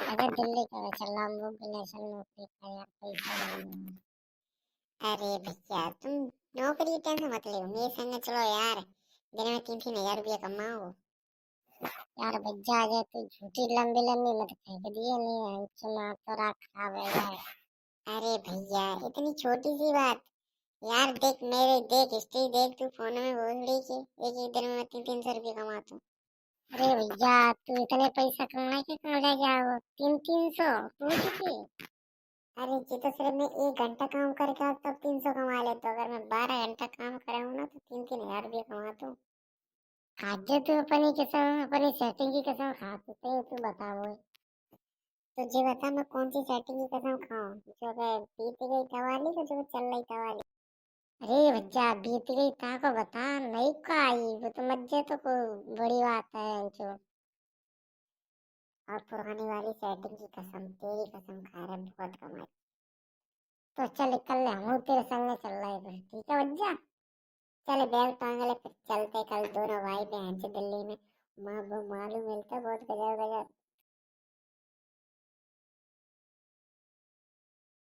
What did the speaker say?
अगर दिल्ली का चल हम वो नेशनल नौकरी का यार पैसा नहीं। अरे भैया तुम नौकरी की टेंशन मत लो, मेरे संग चलो यार, दिन में 3-3 हजार रुपया कमाओ। यार भैया आ जाए तो झूठी लंबी लंबी मत फेंक दिए नहीं सुना तो रात खराब है यार। अरे भैया इतनी छोटी सी बात, यार देख मेरे देख हिस्ट्री देख, तू फोन में बोल रही कि एक एक दिन में 300-300 रुपये कमाता हूँ। अरे भैया तू इतने पैसा कमाए के कहाँ ले जाओ 300 तू चुकी। अरे जी तो सिर्फ मैं 1 घंटा काम करके आज तब 300 कमा लेता हूँ, अगर मैं 12 घंटा काम कर रहा हूँ ना तो 3-3 हजार रुपये कमाता हूँ। खाते तू अपनी कसम अपनी सेटिंग की कसम खाते तू बताओ। तुझे बता मैं कौन सी सेटिंग की कसम खाऊं, जो अगर बीत गई कवाली तो जो चल रही कवाली। अरे भैया बीत गई ता को बता नहीं का आई वो तो मज्जे तो को बड़ी बात है जो। और पुरानी वाली सेटिंग की कसम, तेरी कसम खा रहा है, बहुत कमाई। तो चल कल हम तेरे संग चल रहे हैं फिर ठीक है भैया। चल बैग टांग ले फिर चलते कल दोनों भाई बहन से दिल्ली में। माँ वो मालूम मिलता बहुत गजब गजब